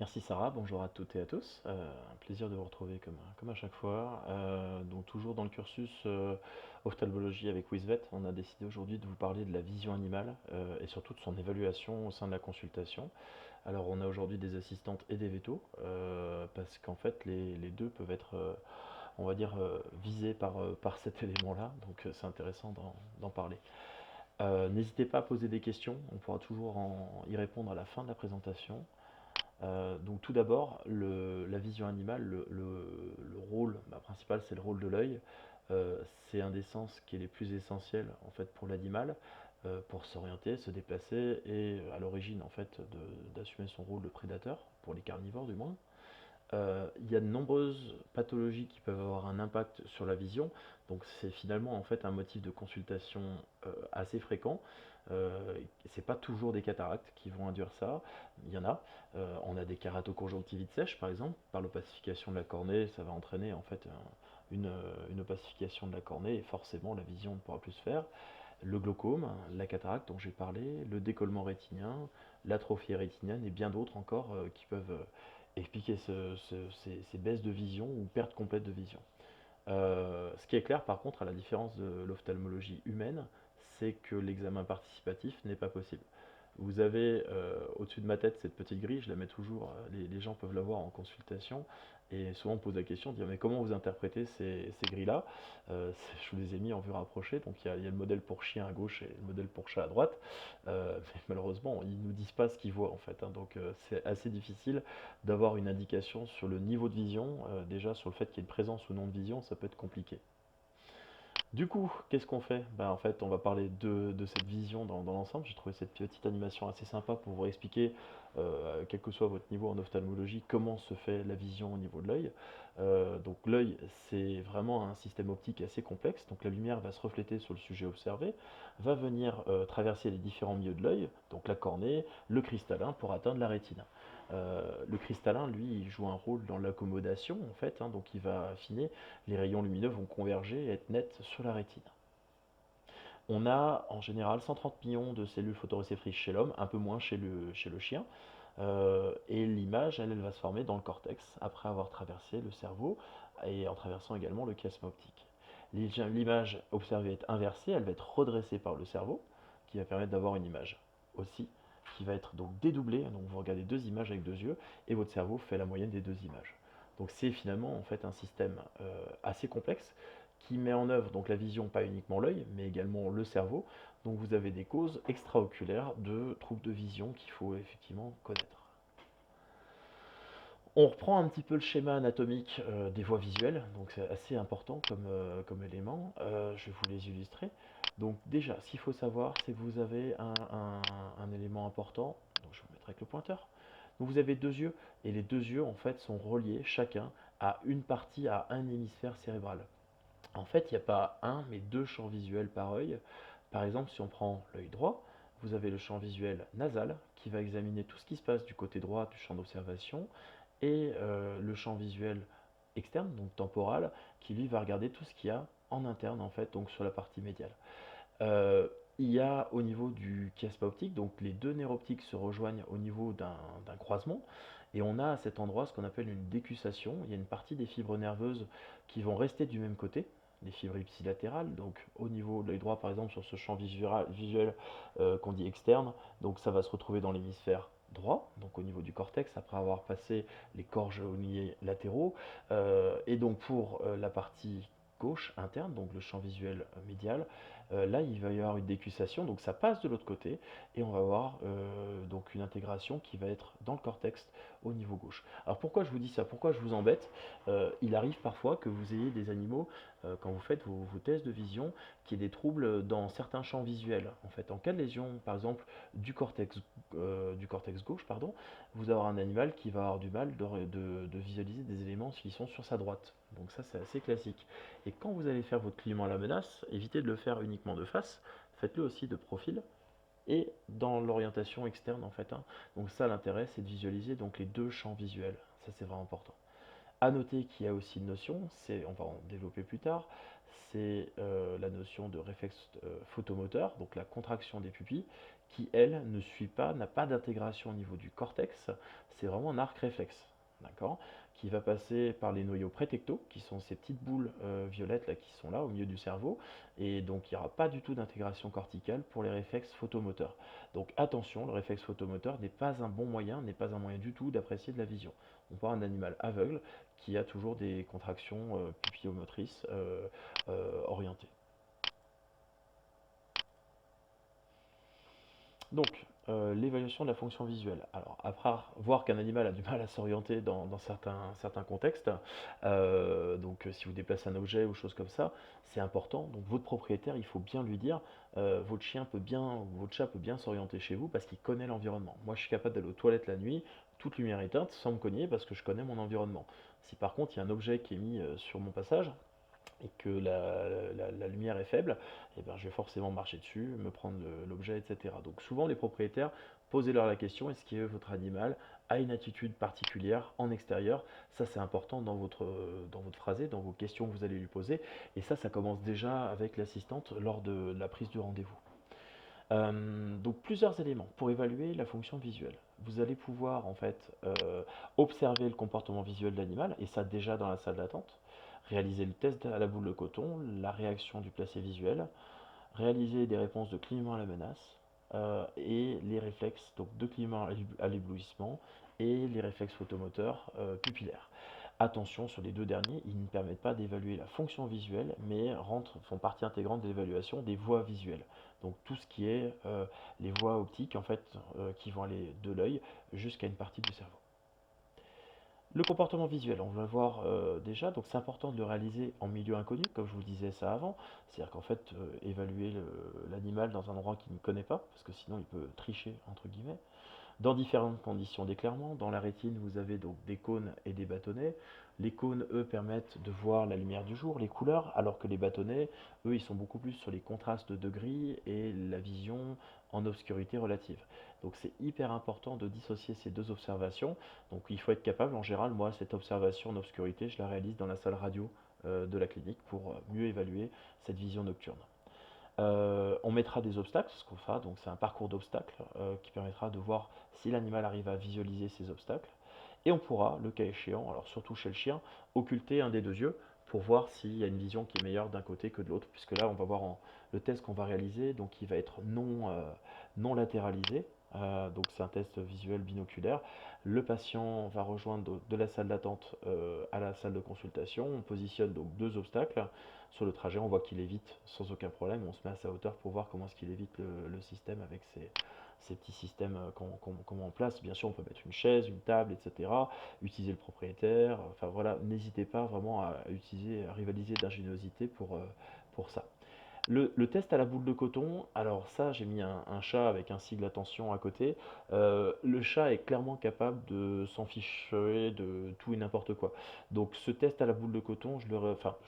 Merci Sarah, bonjour à toutes et à tous. Un plaisir de vous retrouver comme à chaque fois. Donc toujours dans le cursus ophtalmologie avec WISVET, on a décidé aujourd'hui de vous parler de la vision animale et surtout de son évaluation au sein de la consultation. Alors on a aujourd'hui des assistantes et des vétos parce qu'en fait les deux peuvent être, on va dire, visés par cet élément-là. Donc c'est intéressant d'en parler. N'hésitez pas à poser des questions, on pourra toujours y répondre à la fin de la présentation. Donc tout d'abord, la vision animale, le rôle principal, c'est le rôle de l'œil. C'est un des sens qui est les plus essentiels en fait pour l'animal, pour s'orienter, se déplacer et à l'origine en fait d'assumer son rôle de prédateur, pour les carnivores du moins. Il y a de nombreuses pathologies qui peuvent avoir un impact sur la vision, donc c'est finalement en fait un motif de consultation assez fréquent. C'est pas toujours des cataractes qui vont induire ça, il y en a. On a des kératoconjonctivites sèches par exemple, par l'opacification de la cornée, ça va entraîner en fait une opacification de la cornée et forcément la vision ne pourra plus se faire. Le glaucome, la cataracte dont j'ai parlé, le décollement rétinien, l'atrophie rétinienne et bien d'autres encore qui peuvent expliquer ces baisses de vision ou perte complète de vision. Ce qui est clair par contre, à la différence de l'ophtalmologie humaine, c'est que l'examen participatif n'est pas possible. Vous avez au-dessus de ma tête cette petite grille, je la mets toujours, les gens peuvent la voir en consultation, et souvent on me pose la question, de dire mais comment vous interprétez ces grilles-là? Je vous les ai mis en vue rapprochée, donc il y a le modèle pour chien à gauche et le modèle pour chat à droite. Mais malheureusement, ils ne nous disent pas ce qu'ils voient en fait, hein, donc c'est assez difficile d'avoir une indication sur le niveau de vision. Déjà sur le fait qu'il y ait une présence ou non de vision, ça peut être compliqué. Du coup, qu'est-ce qu'on fait? En fait, on va parler de cette vision dans l'ensemble. J'ai trouvé cette petite animation assez sympa pour vous expliquer, quel que soit votre niveau en ophtalmologie, comment se fait la vision au niveau de l'œil. Donc l'œil, c'est vraiment un système optique assez complexe. Donc la lumière va se refléter sur le sujet observé, va venir traverser les différents milieux de l'œil, donc la cornée, le cristallin, pour atteindre la rétine. Le cristallin, lui, il joue un rôle dans l'accommodation, en fait, hein, donc il va affiner, les rayons lumineux vont converger et être nets sur la rétine. On a en général 130 millions de cellules photoréceptrices chez l'homme, un peu moins chez le chien. Et l'image, elle va se former dans le cortex après avoir traversé le cerveau et en traversant également le chiasme optique. L'image observée est inversée, elle va être redressée par le cerveau, qui va permettre d'avoir une image aussi, qui va être donc dédoublée. Donc vous regardez deux images avec deux yeux, et votre cerveau fait la moyenne des deux images. Donc c'est finalement en fait un système assez complexe qui met en œuvre donc la vision, pas uniquement l'œil, mais également le cerveau. Donc vous avez des causes extraoculaires de troubles de vision qu'il faut effectivement connaître. On reprend un petit peu le schéma anatomique des voies visuelles, donc c'est assez important comme élément. Je vais vous les illustrer. Donc déjà, ce qu'il faut savoir, c'est que vous avez un élément important, donc je vais vous mettre avec le pointeur. Donc vous avez deux yeux, et les deux yeux en fait sont reliés chacun à une partie, à un hémisphère cérébral. En fait, il n'y a pas un, mais deux champs visuels par œil. Par exemple, si on prend l'œil droit, vous avez le champ visuel nasal qui va examiner tout ce qui se passe du côté droit du champ d'observation et le champ visuel externe, donc temporal, qui lui va regarder tout ce qu'il y a en interne en fait, donc sur la partie médiale. Euh, il y a au niveau du chiasme optique, donc les deux nerfs optiques se rejoignent au niveau d'un croisement, et on a à cet endroit ce qu'on appelle une décussation. Il y a une partie des fibres nerveuses qui vont rester du même côté, les fibres ipsilatérales, donc au niveau de l'œil droit par exemple sur ce champ visuel qu'on dit externe, donc ça va se retrouver dans l'hémisphère droit, donc au niveau du cortex, après avoir passé les corps jauniers latéraux, et donc pour la partie gauche interne, donc le champ visuel médial, là il va y avoir une décussation, donc ça passe de l'autre côté, et on va avoir donc une intégration qui va être dans le cortex au niveau gauche. Alors pourquoi je vous dis ça? Pourquoi je vous embête? Il arrive parfois que vous ayez des animaux, quand vous faites vos tests de vision, qui aient des troubles dans certains champs visuels. En fait, en cas de lésion, par exemple, du cortex gauche, pardon, vous allez avoir un animal qui va avoir du mal de visualiser des éléments qui sont sur sa droite. Donc ça, c'est assez classique. Et quand vous allez faire votre clignement à la menace, évitez de le faire uniquement de face, faites-le aussi de profil et dans l'orientation externe en fait, hein. Donc ça, l'intérêt, c'est de visualiser donc les deux champs visuels. Ça, c'est vraiment important. À noter qu'il y a aussi une notion, on va en développer plus tard, c'est la notion de réflexe photomoteur, donc la contraction des pupilles, qui elle ne suit pas, n'a pas d'intégration au niveau du cortex, c'est vraiment un arc réflexe, d'accord, qui va passer par les noyaux prétectaux, qui sont ces petites boules violettes là qui sont là au milieu du cerveau, et donc il n'y aura pas du tout d'intégration corticale pour les réflexes photomoteurs. Donc attention, le réflexe photomoteur n'est pas un bon moyen, n'est pas un moyen du tout d'apprécier de la vision. On parle d'un animal aveugle qui a toujours des contractions pupillomotrices orientées. Donc, l'évaluation de la fonction visuelle. Alors, après voir qu'un animal a du mal à s'orienter dans certains contextes, donc si vous déplacez un objet ou choses comme ça, c'est important. Donc, votre propriétaire, il faut bien lui dire, votre chien peut bien, ou votre chat peut bien s'orienter chez vous parce qu'il connaît l'environnement. Moi, je suis capable d'aller aux toilettes la nuit, toute lumière éteinte, sans me cogner parce que je connais mon environnement. Si par contre, il y a un objet qui est mis sur mon passage, et que la lumière est faible, et ben, je vais forcément marcher dessus, me prendre l'objet, etc. Donc souvent les propriétaires, posez-leur la question, est-ce que votre animal a une attitude particulière en extérieur? Ça c'est important dans votre phrasé, dans vos questions que vous allez lui poser, et ça commence déjà avec l'assistante lors de la prise du rendez-vous. Donc plusieurs éléments pour évaluer la fonction visuelle. Vous allez pouvoir en fait observer le comportement visuel de l'animal, et ça déjà dans la salle d'attente, réaliser le test à la boule de coton, la réaction du placé visuel, réaliser des réponses de clignement à la menace, et les réflexes donc de clignement à l'éblouissement et les réflexes photomoteurs pupillaires. Attention, sur les deux derniers, ils ne permettent pas d'évaluer la fonction visuelle, mais font partie intégrante de l'évaluation des voies visuelles. Donc tout ce qui est les voies optiques en fait, qui vont aller de l'œil jusqu'à une partie du cerveau. Le comportement visuel, on va le voir déjà, donc c'est important de le réaliser en milieu inconnu, comme je vous disais ça avant. C'est-à-dire qu'en fait, évaluer l'animal dans un endroit qu'il ne connaît pas, parce que sinon il peut tricher, entre guillemets, dans différentes conditions d'éclairement. Dans la rétine, vous avez donc des cônes et des bâtonnets. Les cônes, eux, permettent de voir la lumière du jour, les couleurs, alors que les bâtonnets, eux, ils sont beaucoup plus sur les contrastes de gris et la vision en obscurité relative. Donc c'est hyper important de dissocier ces deux observations. Donc il faut être capable, en général, moi, cette observation en obscurité, je la réalise dans la salle radio de la clinique pour mieux évaluer cette vision nocturne. On mettra des obstacles, ce qu'on fera, donc c'est un parcours d'obstacles qui permettra de voir si l'animal arrive à visualiser ces obstacles. Et on pourra, le cas échéant, alors surtout chez le chien, occulter un des deux yeux pour voir s'il y a une vision qui est meilleure d'un côté que de l'autre, puisque là on va voir le test qu'on va réaliser, donc il va être non latéralisé, donc c'est un test visuel binoculaire. Le patient va rejoindre de la salle d'attente à la salle de consultation, on positionne donc deux obstacles. Sur le trajet, on voit qu'il évite sans aucun problème. On se met à sa hauteur pour voir comment est-ce qu'il évite le système avec ces petits systèmes qu'on met en place. Bien sûr, on peut mettre une chaise, une table, etc. Utiliser le propriétaire. Enfin voilà, n'hésitez pas vraiment à utiliser, à rivaliser d'ingéniosité pour ça. Le test à la boule de coton, alors ça, j'ai mis un chat avec un sigle attention à côté. Le chat est clairement capable de s'en ficher de tout et n'importe quoi. Donc ce test à la boule de coton, je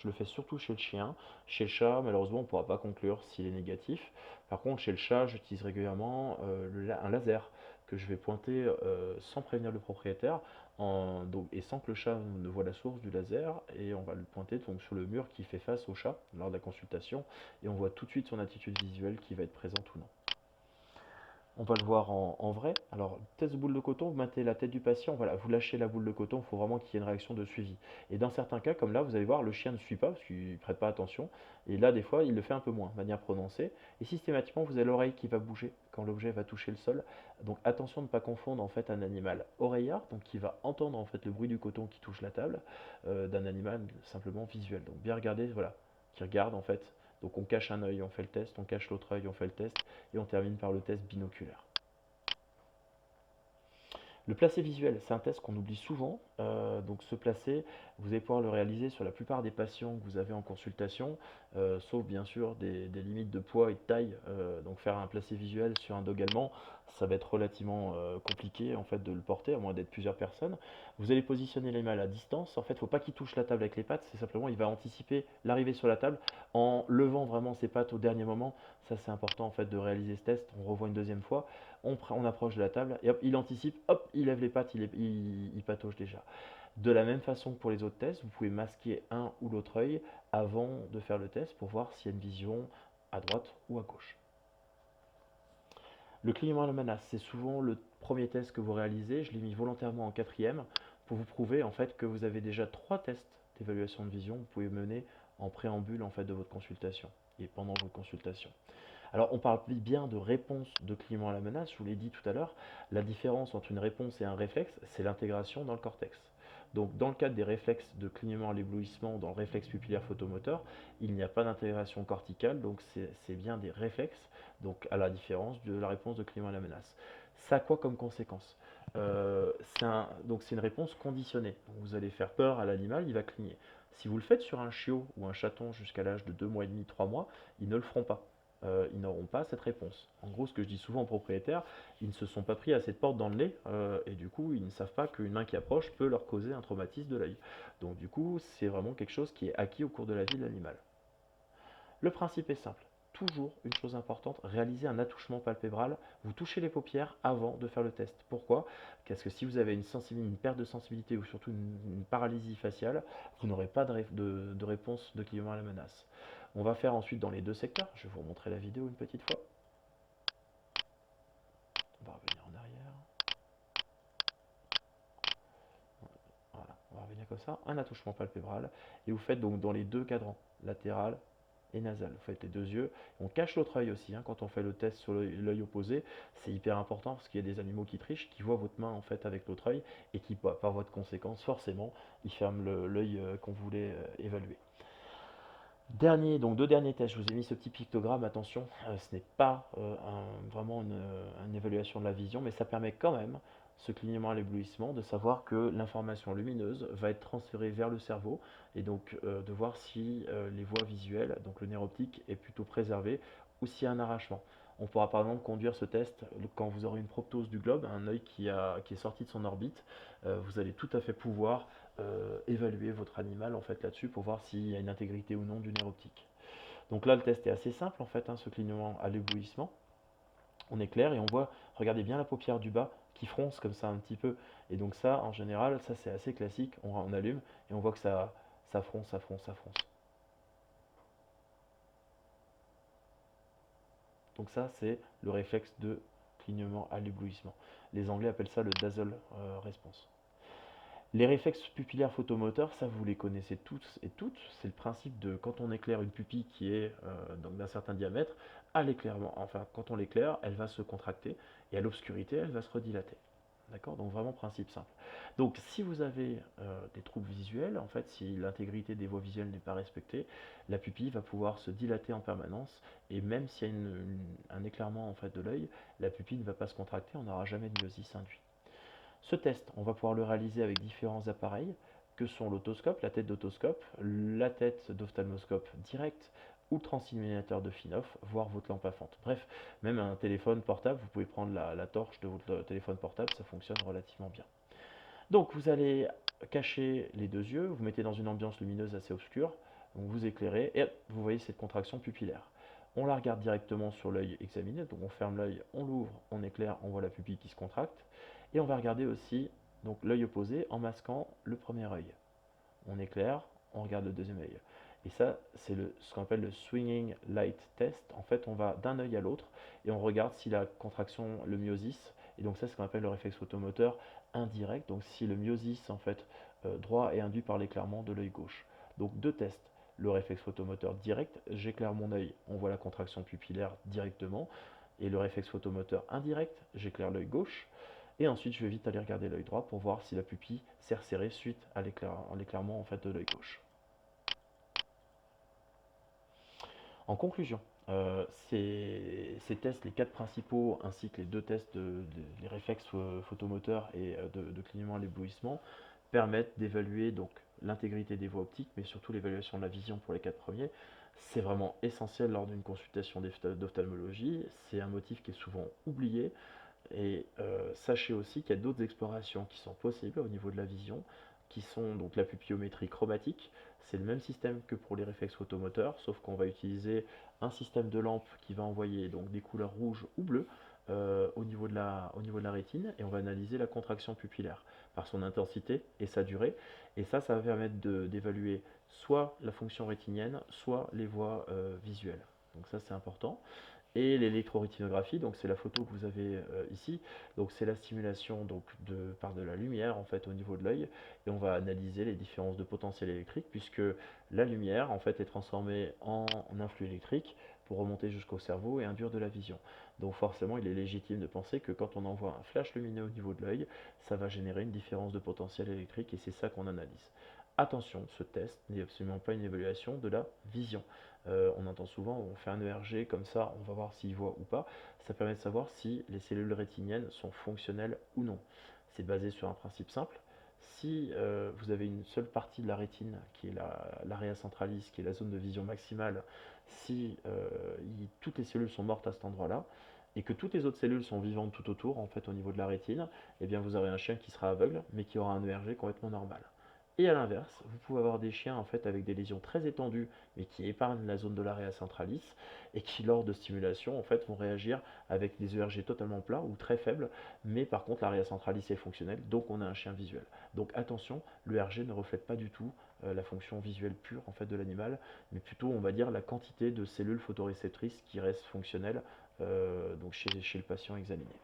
le fais surtout chez le chien. Chez le chat, malheureusement, on ne pourra pas conclure s'il est négatif. Par contre, chez le chat, j'utilise régulièrement un laser que je vais pointer sans prévenir le propriétaire et sans que le chat ne voit la source du laser, et on va le pointer donc, sur le mur qui fait face au chat lors de la consultation, et on voit tout de suite son attitude visuelle qui va être présente ou non. On va le voir en vrai. Alors, test boule de coton, vous mettez la tête du patient, voilà, vous lâchez la boule de coton, il faut vraiment qu'il y ait une réaction de suivi. Et dans certains cas, comme là, vous allez voir, le chien ne suit pas parce qu'il ne prête pas attention. Et là, des fois, il le fait un peu moins, de manière prononcée. Et systématiquement, vous avez l'oreille qui va bouger quand l'objet va toucher le sol. Donc attention de ne pas confondre en fait un animal oreillard, donc qui va entendre en fait le bruit du coton qui touche la table, d'un animal simplement visuel. Donc bien regarder, voilà, qui regarde en fait. Donc on cache un œil, on fait le test, on cache l'autre œil, on fait le test, et on termine par le test binoculaire. Le placé visuel, c'est un test qu'on oublie souvent. Donc ce placé, vous allez pouvoir le réaliser sur la plupart des patients que vous avez en consultation, sauf bien sûr des limites de poids et de taille. Donc faire un placé visuel sur un dog allemand, ça va être relativement compliqué en fait de le porter, à moins d'être plusieurs personnes. Vous allez positionner l'animal à distance. En fait, il ne faut pas qu'il touche la table avec les pattes, c'est simplement il va anticiper l'arrivée sur la table en levant vraiment ses pattes au dernier moment. Ça c'est important en fait de réaliser ce test. On revoit une deuxième fois, on approche de la table et hop, il anticipe, hop, il lève les pattes, il patauge déjà. De la même façon que pour les autres tests, vous pouvez masquer un ou l'autre œil avant de faire le test pour voir s'il y a une vision à droite ou à gauche. Le clignement à la menace, c'est souvent le premier test que vous réalisez. Je l'ai mis volontairement en quatrième pour vous prouver en fait que vous avez déjà 3 tests d'évaluation de vision que vous pouvez mener en préambule en fait de votre consultation et pendant votre consultation. Alors on parle bien de réponse de clignement à la menace, je vous l'ai dit tout à l'heure, la différence entre une réponse et un réflexe, c'est l'intégration dans le cortex. Donc dans le cadre des réflexes de clignement à l'éblouissement, dans le réflexe pupillaire photomoteur, il n'y a pas d'intégration corticale, donc c'est bien des réflexes, donc à la différence de la réponse de clignement à la menace. Ça a quoi comme conséquence? Donc c'est une réponse conditionnée. Vous allez faire peur à l'animal, il va cligner. Si vous le faites sur un chiot ou un chaton jusqu'à l'âge de 2 mois et demi, 3 mois, ils ne le feront pas. Ils n'auront pas cette réponse. En gros, ce que je dis souvent aux propriétaires, ils ne se sont pas pris assez de portes dans le nez et du coup, ils ne savent pas qu'une main qui approche peut leur causer un traumatisme de l'œil. Donc du coup, c'est vraiment quelque chose qui est acquis au cours de la vie de l'animal. Le principe est simple. Toujours une chose importante, réaliser un attouchement palpébral. Vous touchez les paupières avant de faire le test. Pourquoi? Parce que si vous avez une perte de sensibilité ou surtout une paralysie faciale, vous n'aurez pas de réponse de clignement à la menace. On va faire ensuite dans les deux secteurs. Je vais vous remontrer la vidéo une petite fois. On va revenir en arrière. Voilà, on va revenir comme ça. Un attouchement palpébral. Et vous faites donc dans les deux cadrans, latéral et nasal. Vous faites les deux yeux. On cache l'autre œil aussi. Quand on fait le test sur l'œil opposé, c'est hyper important parce qu'il y a des animaux qui trichent, qui voient votre main en fait avec l'autre œil et qui, par voie de conséquence, forcément, ils ferment l'œil qu'on voulait évaluer. Donc deux derniers tests, je vous ai mis ce petit pictogramme, attention, ce n'est pas vraiment une évaluation de la vision, mais ça permet quand même, ce clignement à l'éblouissement, de savoir que l'information lumineuse va être transférée vers le cerveau, et donc de voir si les voies visuelles, donc le nerf optique, est plutôt préservé, ou s'il y a un arrachement. On pourra par exemple conduire ce test quand vous aurez une proptose du globe, un œil qui est sorti de son orbite, vous allez tout à fait pouvoir évaluer votre animal en fait là-dessus pour voir s'il y a une intégrité ou non du nerf optique. Donc là le test est assez simple en fait, ce clignement à l'éblouissement. On éclaire et on voit, regardez bien la paupière du bas qui fronce comme ça un petit peu. Et donc ça en général, ça c'est assez classique, on allume et on voit que ça fronce, ça fronce, ça fronce. Donc ça c'est le réflexe de clignement à l'éblouissement. Les Anglais appellent ça le dazzle response. Les réflexes pupillaires photomoteurs, ça vous les connaissez tous et toutes. C'est le principe de quand on éclaire une pupille qui est d'un certain diamètre, à l'éclairement, enfin quand on l'éclaire, elle va se contracter et à l'obscurité, elle va se redilater. D'accord? Donc vraiment principe simple. Donc si vous avez des troubles visuels, en fait, si l'intégrité des voies visuelles n'est pas respectée, la pupille va pouvoir se dilater en permanence et même s'il y a un éclairement en fait de l'œil, la pupille ne va pas se contracter, on n'aura jamais de myosis induit. Ce test, on va pouvoir le réaliser avec différents appareils que sont l'autoscope, la tête d'autoscope, la tête d'ophtalmoscope direct ou le transilluminateur de Finoff, voire votre lampe à fente. Bref, même un téléphone portable, vous pouvez prendre la torche de votre téléphone portable, ça fonctionne relativement bien. Donc vous allez cacher les deux yeux, vous mettez dans une ambiance lumineuse assez obscure, donc vous éclairez et vous voyez cette contraction pupillaire. On la regarde directement sur l'œil examiné, donc on ferme l'œil, on l'ouvre, on éclaire, on voit la pupille qui se contracte. Et on va regarder aussi donc l'œil opposé en masquant le premier œil. On éclaire, on regarde le deuxième œil. Et ça, c'est ce qu'on appelle le swinging light test. En fait, on va d'un œil à l'autre et on regarde si la contraction, le myosis, et donc ça, c'est ce qu'on appelle le réflexe photomoteur indirect. Donc si le myosis en fait droit est induit par l'éclairement de l'œil gauche. Donc deux tests. Le réflexe photomoteur direct, j'éclaire mon œil, on voit la contraction pupillaire directement. Et le réflexe photomoteur indirect, j'éclaire l'œil gauche. Et ensuite, je vais vite aller regarder l'œil droit pour voir si la pupille s'est resserrée suite à l'éclairement en fait, de l'œil gauche. En conclusion, ces tests, les 4 principaux, ainsi que les 2 tests des réflexes photomoteurs et de clignement à l'éblouissement, permettent d'évaluer donc l'intégrité des voies optiques, mais surtout l'évaluation de la vision pour les 4 premiers. C'est vraiment essentiel lors d'une consultation d'ophtalmologie. C'est un motif qui est souvent oublié. Et sachez aussi qu'il y a d'autres explorations qui sont possibles au niveau de la vision, qui sont donc la pupillométrie chromatique. C'est le même système que pour les réflexes photomoteurs, sauf qu'on va utiliser un système de lampe qui va envoyer donc des couleurs rouges ou bleues au niveau de la rétine et on va analyser la contraction pupillaire par son intensité et sa durée. Et ça va permettre d'évaluer soit la fonction rétinienne, soit les voies visuelles. Donc ça c'est important. Et l'électrorétinographie, donc c'est la photo que vous avez ici, donc c'est la stimulation donc par de la lumière en fait au niveau de l'œil et on va analyser les différences de potentiel électrique puisque la lumière en fait est transformée en un flux électrique pour remonter jusqu'au cerveau et induire de la vision. Donc forcément il est légitime de penser que quand on envoie un flash lumineux au niveau de l'œil, ça va générer une différence de potentiel électrique et c'est ça qu'on analyse. Attention, ce test n'est absolument pas une évaluation de la vision. On entend souvent, on fait un ERG comme ça, on va voir s'il voit ou pas. Ça permet de savoir si les cellules rétiniennes sont fonctionnelles ou non. C'est basé sur un principe simple. Si vous avez une seule partie de la rétine, qui est l'area centralis, qui est la zone de vision maximale, si toutes les cellules sont mortes à cet endroit-là, et que toutes les autres cellules sont vivantes tout autour, en fait, au niveau de la rétine, eh bien vous aurez un chien qui sera aveugle, mais qui aura un ERG complètement normal. Et à l'inverse, vous pouvez avoir des chiens en fait avec des lésions très étendues mais qui épargnent la zone de l'area centralis et qui lors de stimulation en fait vont réagir avec des ERG totalement plats ou très faibles, mais par contre l'area centralis est fonctionnelle, donc on a un chien visuel. Donc attention, l'ERG ne reflète pas du tout la fonction visuelle pure en fait de l'animal, mais plutôt on va dire la quantité de cellules photoréceptrices qui restent fonctionnelles donc chez le patient examiné.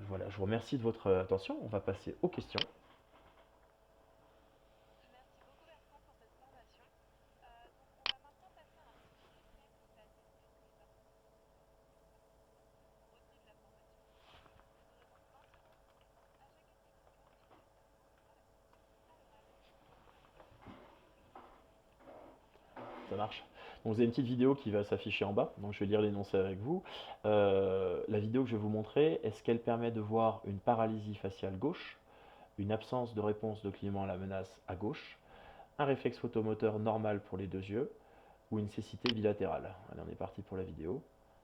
Voilà, je vous remercie de votre attention, on va passer aux questions. Ça marche. Donc vous avez une petite vidéo qui va s'afficher en bas, donc je vais lire l'énoncé avec vous. La vidéo que je vais vous montrer, est-ce qu'elle permet de voir une paralysie faciale gauche, une absence de réponse de clignement à la menace à gauche, un réflexe photomoteur normal pour les deux yeux, ou une cécité bilatérale? Allez, on est parti pour la vidéo.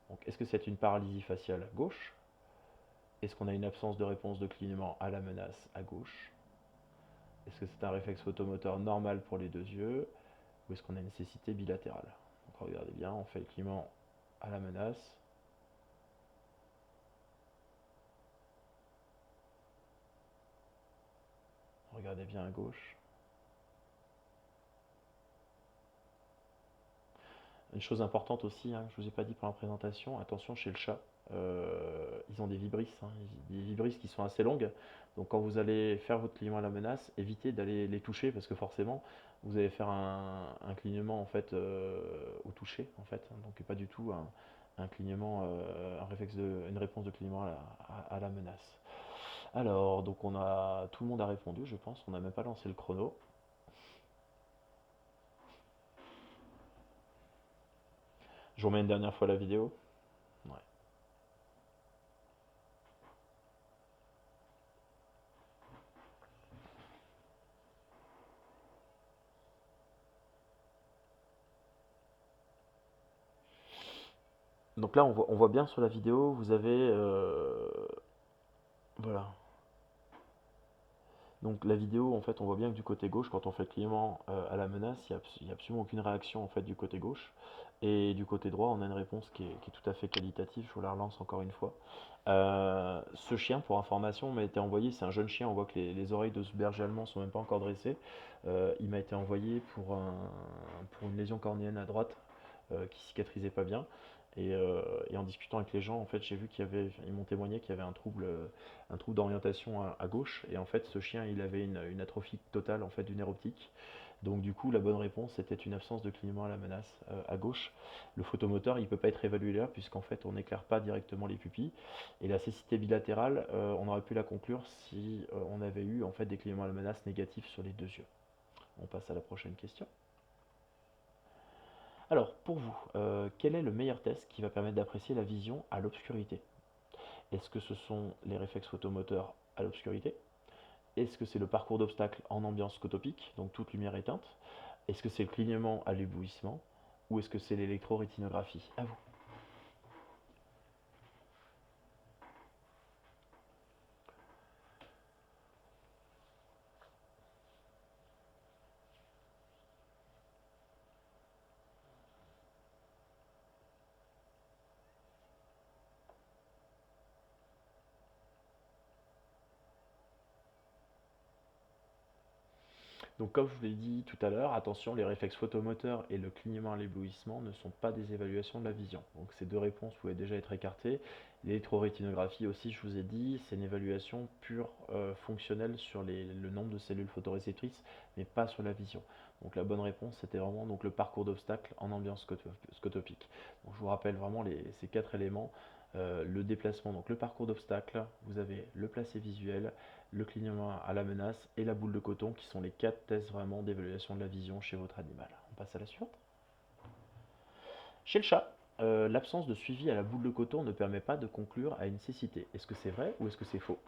Donc est-ce que c'est une paralysie faciale gauche? Est-ce qu'on a une absence de réponse de clignement à la menace à gauche? Est-ce que c'est un réflexe photomoteur normal pour les deux yeux? Ou est-ce qu'on a une cécité bilatérale? Donc regardez bien, on fait le clignement à la menace. Regardez bien à gauche. Une chose importante aussi, hein, que je ne vous ai pas dit pendant la présentation, attention chez le chat, ils ont des vibrisses, hein, des vibrisses qui sont assez longues. Donc quand vous allez faire votre clignement à la menace, évitez d'aller les toucher parce que forcément vous allez faire un clignement en fait au toucher en fait, hein, donc pas du tout un clignement, un réflexe une réponse de clignement à la menace. Alors donc tout le monde a répondu, je pense, on n'a même pas lancé le chrono. Je vous remets une dernière fois la vidéo. Ouais. Donc là, on voit bien sur la vidéo, vous avez... voilà. Donc la vidéo, en fait, on voit bien que du côté gauche, quand on fait le clignement à la menace, il n'y a absolument aucune réaction en fait du côté gauche. Et du côté droit, on a une réponse qui est tout à fait qualitative. Je vous la relance encore une fois. Ce chien, pour information, m'a été envoyé. C'est un jeune chien. On voit que les oreilles de ce berger allemand sont même pas encore dressées. Il m'a été envoyé pour une lésion cornéenne à droite qui cicatrisait pas bien. Et en discutant avec les gens, en fait, j'ai vu ils m'ont témoigné qu'il y avait un trouble d'orientation à gauche. Et en fait, ce chien, il avait une atrophie totale en fait du nerf optique. Donc du coup, la bonne réponse était une absence de clignement à la menace à gauche. Le photomoteur, il ne peut pas être évalué là, puisqu'en fait, on n'éclaire pas directement les pupilles. Et la cécité bilatérale, on aurait pu la conclure si on avait eu en fait des clignements à la menace négatifs sur les deux yeux. On passe à la prochaine question. Alors, pour vous, quel est le meilleur test qui va permettre d'apprécier la vision à l'obscurité? Est-ce que ce sont les réflexes photomoteurs à l'obscurité? Est-ce que c'est le parcours d'obstacle en ambiance scotopique, donc toute lumière éteinte? Est-ce que c'est le clignement à l'éblouissement? Ou est-ce que c'est l'électrorétinographie? À vous. Donc comme je vous l'ai dit tout à l'heure, attention, les réflexes photomoteurs et le clignement à l'éblouissement ne sont pas des évaluations de la vision. Donc ces deux réponses pouvaient déjà être écartées. L'électrorétinographie aussi, je vous ai dit, c'est une évaluation pure fonctionnelle sur le nombre de cellules photoréceptrices, mais pas sur la vision. Donc la bonne réponse, c'était vraiment donc, le parcours d'obstacle en ambiance scotopique. Donc, je vous rappelle vraiment ces quatre éléments. Le déplacement, donc le parcours d'obstacle, vous avez le placé visuel, le clignement à la menace et la boule de coton qui sont les quatre tests vraiment d'évaluation de la vision chez votre animal. On passe à la suivante. Chez le chat, l'absence de suivi à la boule de coton ne permet pas de conclure à une cécité. Est-ce que c'est vrai ou est-ce que c'est faux?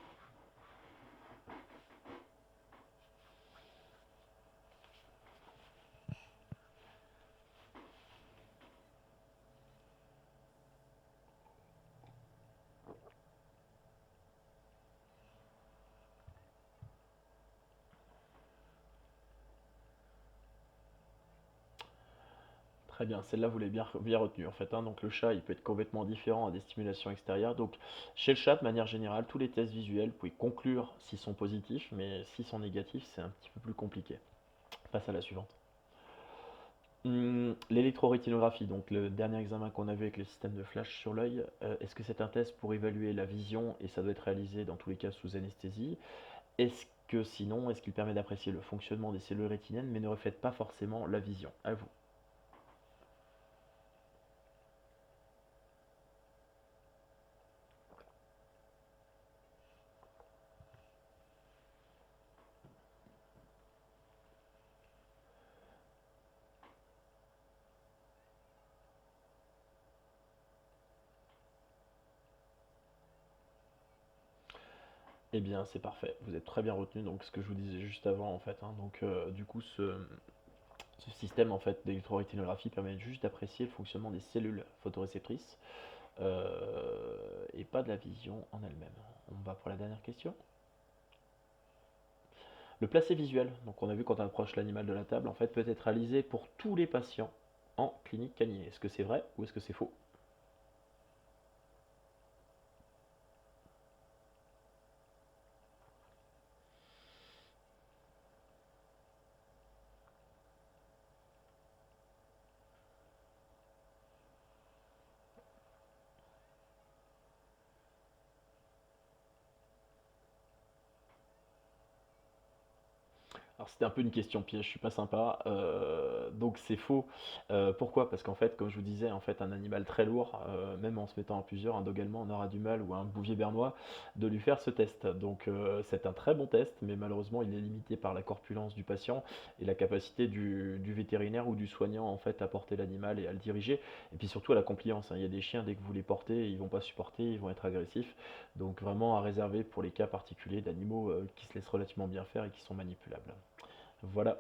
Très bien, celle-là vous l'avez bien retenue en fait, hein. Donc le chat il peut être complètement différent à des stimulations extérieures. Donc chez le chat de manière générale, tous les tests visuels, vous pouvez conclure s'ils sont positifs, mais s'ils sont négatifs, c'est un petit peu plus compliqué. On passe à la suivante. L'électrorétinographie, donc le dernier examen qu'on a vu avec le système de flash sur l'œil, est-ce que c'est un test pour évaluer la vision et ça doit être réalisé dans tous les cas sous anesthésie? Est-ce que sinon, est-ce qu'il permet d'apprécier le fonctionnement des cellules rétiniennes mais ne reflète pas forcément la vision? À vous. Eh bien, c'est parfait. Vous êtes très bien retenu. Donc, ce que je vous disais juste avant, en fait, hein. Donc, du coup, ce système en fait d'électrorétinographie permet juste d'apprécier le fonctionnement des cellules photoréceptrices et pas de la vision en elle-même. On va pour la dernière question. Le placé visuel, donc on a vu quand on approche l'animal de la table, en fait peut être réalisé pour tous les patients en clinique canine. Est-ce que c'est vrai ou est-ce que c'est faux? Alors c'était un peu une question piège, je suis pas sympa. Donc c'est faux. Pourquoi? Parce qu'en fait, comme je vous disais, en fait, un animal très lourd, même en se mettant à plusieurs, un dog allemand, on aura du mal, ou un bouvier bernois, de lui faire ce test. Donc c'est un très bon test, mais malheureusement il est limité par la corpulence du patient et la capacité du vétérinaire ou du soignant en fait à porter l'animal et à le diriger. Et puis surtout à la compliance, hein. Il y a des chiens, dès que vous les portez, ils vont pas supporter, ils vont être agressifs. Donc vraiment à réserver pour les cas particuliers d'animaux qui se laissent relativement bien faire et qui sont manipulables. Voilà.